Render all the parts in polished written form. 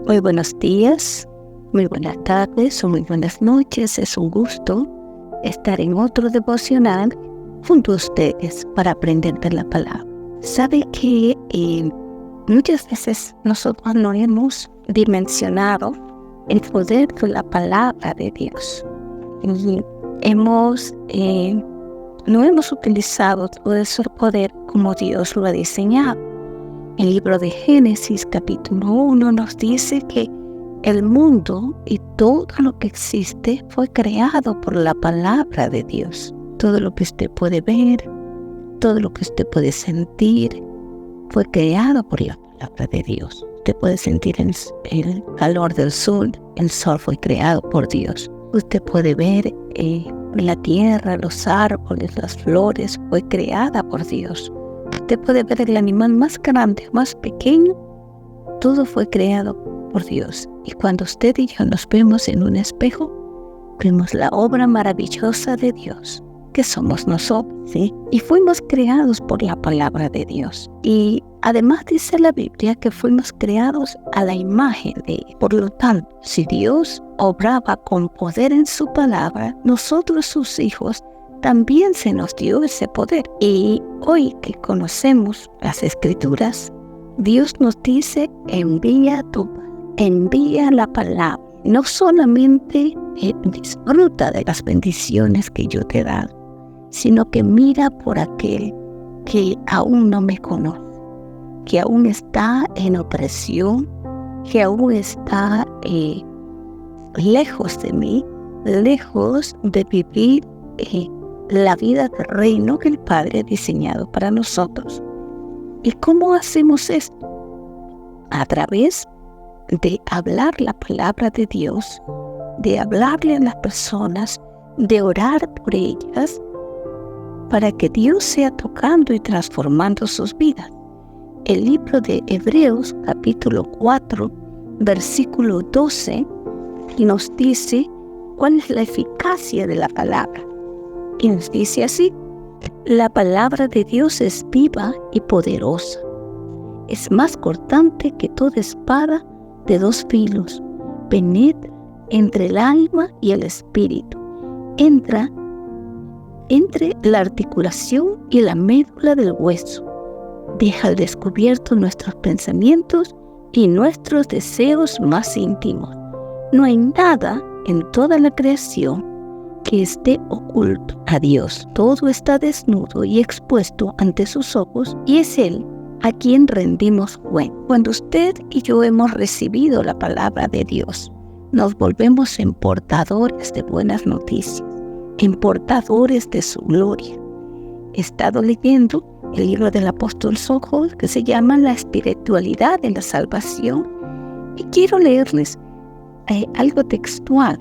Muy buenos días, muy buenas tardes o muy buenas noches. Es un gusto estar en otro devocional junto a ustedes para aprender de la palabra. Sabe que muchas veces nosotros no hemos dimensionado el poder de la palabra de Dios. Y no hemos utilizado todo ese poder como Dios lo ha diseñado. El libro de Génesis, capítulo 1, nos dice que el mundo y todo lo que existe fue creado por la palabra de Dios. Todo lo que usted puede ver, todo lo que usted puede sentir, fue creado por la palabra de Dios. Usted puede sentir el calor del sol. El sol fue creado por Dios. Usted puede ver la tierra, los árboles, las flores, fue creada por Dios. Usted puede ver el animal más grande, más pequeño, todo fue creado por Dios. Y cuando usted y yo nos vemos en un espejo, vemos la obra maravillosa de Dios, que somos nosotros, ¿sí? Y fuimos creados por la palabra de Dios. Y además dice la Biblia que fuimos creados a la imagen de Él. Por lo tanto, si Dios obraba con poder en su palabra, nosotros sus hijos también se nos dio ese poder. Y hoy que conocemos las Escrituras, Dios nos dice: envía la palabra. No solamente disfruta de las bendiciones que yo te he dado, sino que mira por aquel que aún no me conoce, que aún está en opresión, que aún está lejos de mí, lejos de vivir la vida del reino que el Padre ha diseñado para nosotros. ¿Y cómo hacemos esto? A través de hablar la palabra de Dios, de hablarle a las personas, de orar por ellas, para que Dios sea tocando y transformando sus vidas. El libro de Hebreos, capítulo 4, versículo 12, nos dice cuál es la eficacia de la palabra. Y nos dice así: la palabra de Dios es viva y poderosa. Es más cortante que toda espada de dos filos. Penetra entre el alma y el espíritu. Entra entre la articulación y la médula del hueso. Deja al descubierto nuestros pensamientos y nuestros deseos más íntimos. No hay nada en toda la creación que esté oculto a Dios. Todo está desnudo y expuesto ante sus ojos, y es Él a quien rendimos cuenta. Cuando usted y yo hemos recibido la palabra de Dios, nos volvemos en portadores de buenas noticias, en portadores de su gloria. He estado leyendo el libro del apóstol San Juan, que se llama La espiritualidad de la salvación, y quiero leerles algo textual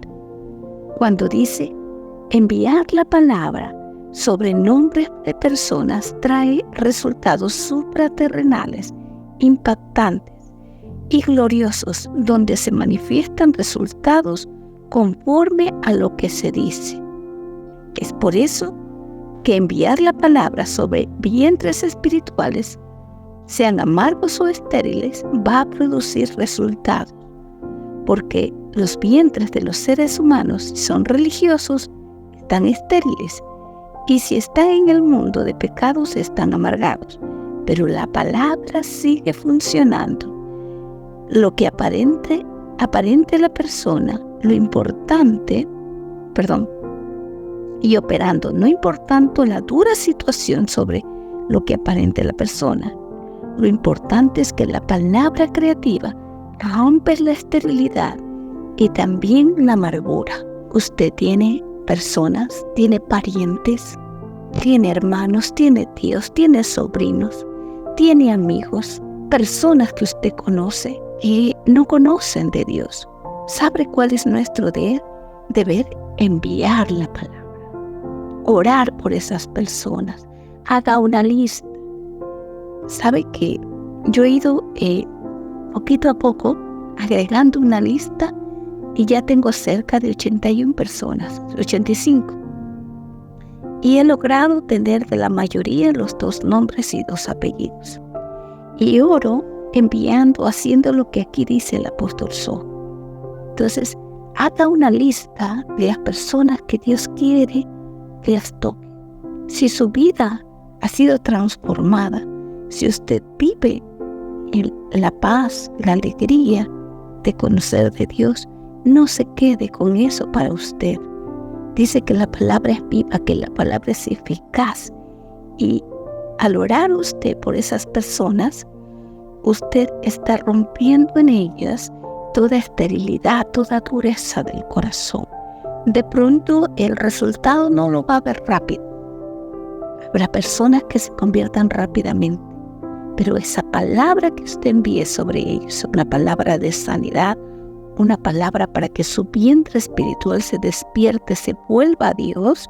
cuando dice: enviar la palabra sobre nombres de personas trae resultados supraterrenales, impactantes y gloriosos, donde se manifiestan resultados conforme a lo que se dice. Es por eso que enviar la palabra sobre vientres espirituales, sean amargos o estériles, va a producir resultados, porque los vientres de los seres humanos, si son religiosos, están estériles, y si están en el mundo de pecados, están amargados. Pero la palabra sigue funcionando. Lo que aparente la persona, y operando, no importando la dura situación sobre lo que aparente la persona. Lo importante es que la palabra creativa rompe la esterilidad y también la amargura. Usted tiene personas, tiene parientes, tiene hermanos, tiene tíos, tiene sobrinos, tiene amigos, personas que usted conoce y no conocen de Dios. ¿Sabe cuál es nuestro deber? Enviar la palabra, orar por esas personas, haga una lista. ¿Sabe que yo he ido poquito a poco agregando una lista y ya tengo cerca de 81 personas, 85? Y he logrado tener de la mayoría los 2 nombres y 2 apellidos. Y oro enviando, haciendo lo que aquí dice el apóstol Saul. Entonces, haga una lista de las personas que Dios quiere que las toque. Si su vida ha sido transformada, si usted vive en la paz, la alegría de conocer de Dios, no se quede con eso para usted. Dice que la palabra es viva, que la palabra es eficaz. Y al orar usted por esas personas, usted está rompiendo en ellas toda esterilidad, toda dureza del corazón. De pronto el resultado no lo va a ver rápido. Habrá personas que se conviertan rápidamente, pero esa palabra que usted envíe sobre ellos, una palabra de sanidad, una palabra para que su vientre espiritual se despierte, se vuelva a Dios,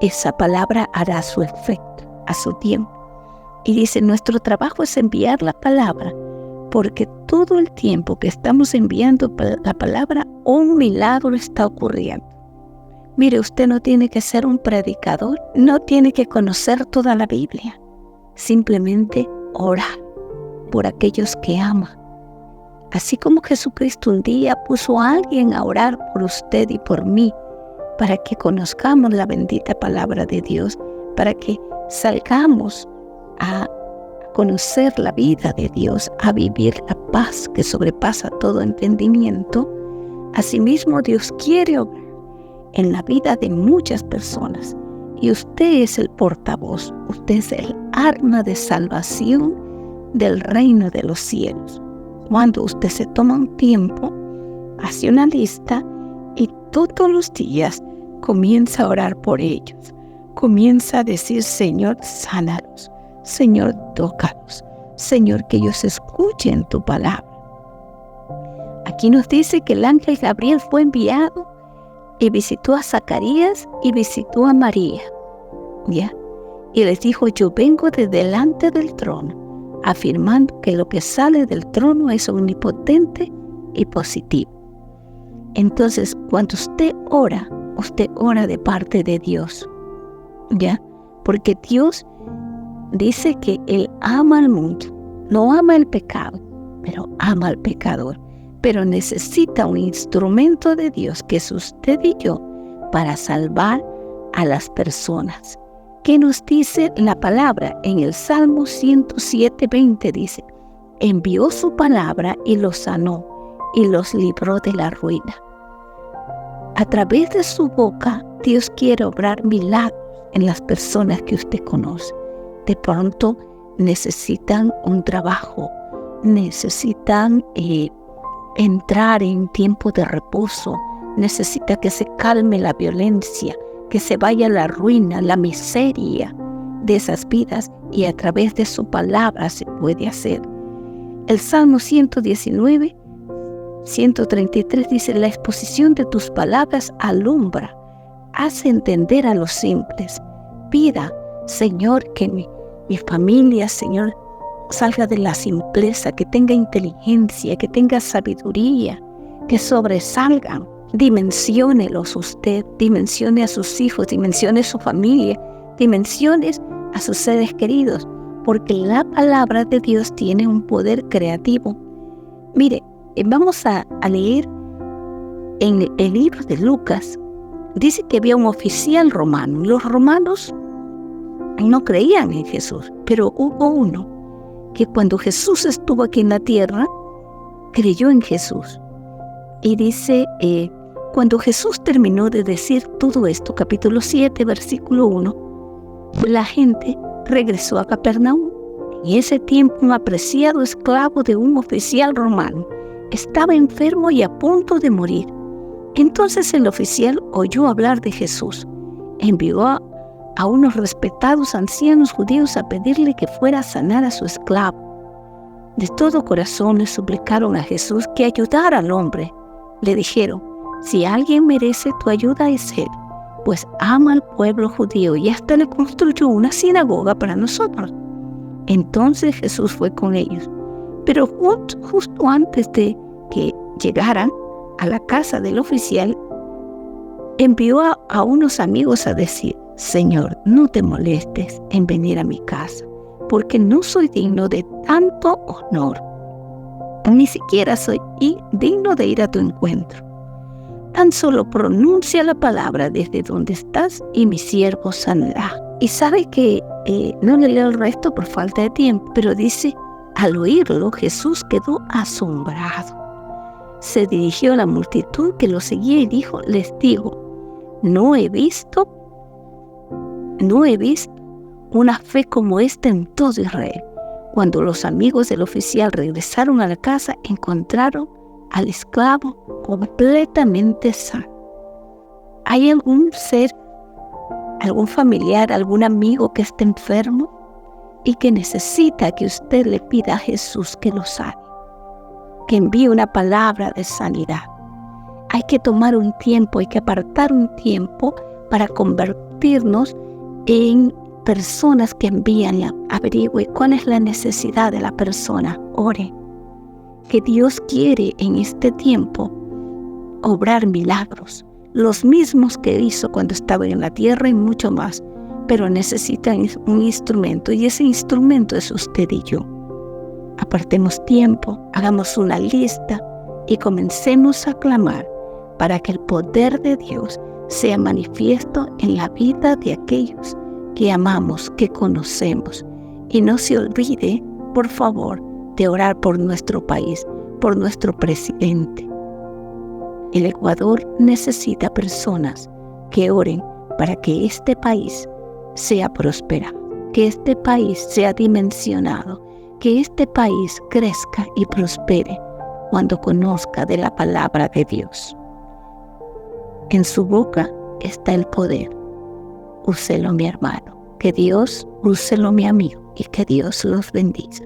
esa palabra hará su efecto a su tiempo. Y dice, nuestro trabajo es enviar la palabra, porque todo el tiempo que estamos enviando la palabra, un milagro está ocurriendo. Mire, usted no tiene que ser un predicador, no tiene que conocer toda la Biblia. Simplemente orar por aquellos que ama. Así como Jesucristo un día puso a alguien a orar por usted y por mí, para que conozcamos la bendita palabra de Dios, para que salgamos a conocer la vida de Dios, a vivir la paz que sobrepasa todo entendimiento. Asimismo, Dios quiere obrar en la vida de muchas personas, y usted es el portavoz, usted es el arma de salvación del reino de los cielos. Cuando usted se toma un tiempo, hace una lista y todos los días comienza a orar por ellos, comienza a decir, Señor, sánalos, Señor, tócalos, Señor, que ellos escuchen tu palabra. Aquí nos dice que el ángel Gabriel fue enviado y visitó a Zacarías y visitó a María, ¿ya? Y les dijo, yo vengo de delante del trono, afirmando que lo que sale del trono es omnipotente y positivo. Entonces, cuando usted ora de parte de Dios, ¿ya? Porque Dios dice que Él ama al mundo, no ama el pecado, pero ama al pecador. Pero necesita un instrumento de Dios, que es usted y yo, para salvar a las personas. ¿Qué nos dice la palabra? En el Salmo 107:20 dice, envió su palabra y los sanó y los libró de la ruina. A través de su boca, Dios quiere obrar milagros en las personas que usted conoce. De pronto necesitan un trabajo, necesitan entrar en tiempo de reposo, necesita que se calme la violencia, que se vaya la ruina, la miseria de esas vidas, y a través de su palabra se puede hacer. El Salmo 119, 133 dice, la exposición de tus palabras alumbra, hace entender a los simples. Pida, Señor, que mi familia, Señor, salga de la simpleza, que tenga inteligencia, que tenga sabiduría, que sobresalgan. Dimensiónelos usted, dimensione a sus hijos, dimensione a su familia, dimensiones a sus seres queridos, porque la palabra de Dios tiene un poder creativo. Mire, vamos a leer en el libro de Lucas. Dice que había un oficial romano. Los romanos no creían en Jesús, pero hubo uno que cuando Jesús estuvo aquí en la tierra, creyó en Jesús. Y dice, cuando Jesús terminó de decir todo esto, capítulo 7, versículo 1, la gente regresó a Capernaum. En ese tiempo, un apreciado esclavo de un oficial romano estaba enfermo y a punto de morir. Entonces el oficial oyó hablar de Jesús. Envió a unos respetados ancianos judíos a pedirle que fuera a sanar a su esclavo. De todo corazón le suplicaron a Jesús que ayudara al hombre. Le dijeron, si alguien merece tu ayuda es él, pues ama al pueblo judío y hasta le construyó una sinagoga para nosotros. Entonces Jesús fue con ellos. Pero justo antes de que llegaran a la casa del oficial, envió a unos amigos a decir, Señor, no te molestes en venir a mi casa, porque no soy digno de tanto honor. Ni siquiera soy digno de ir a tu encuentro. Tan solo pronuncia la palabra desde donde estás y mi siervo sanará. Y sabe que no le leo el resto por falta de tiempo, pero dice, al oírlo Jesús quedó asombrado. Se dirigió a la multitud que lo seguía y dijo, les digo, no he visto una fe como esta en todo Israel. Cuando los amigos del oficial regresaron a la casa, encontraron al esclavo completamente sano. ¿Hay algún ser, algún familiar, algún amigo que esté enfermo y que necesita que usted le pida a Jesús que lo sane, que envíe una palabra de sanidad? Hay que tomar un tiempo, hay que apartar un tiempo para convertirnos en personas que envían, averigüe cuál es la necesidad de la persona, ore. Que Dios quiere en este tiempo obrar milagros, los mismos que hizo cuando estaba en la tierra y mucho más, pero necesitan un instrumento y ese instrumento es usted y yo. Apartemos tiempo, hagamos una lista y comencemos a clamar para que el poder de Dios sea manifiesto en la vida de aquellos que amamos, que conocemos. Y no se olvide, por favor, de orar por nuestro país, por nuestro presidente. El Ecuador necesita personas que oren para que este país sea prosperado, que este país sea dimensionado, que este país crezca y prospere cuando conozca de la palabra de Dios. En su boca está el poder. Úselo, mi hermano. Que Dios úselo, mi amigo, y que Dios los bendiga.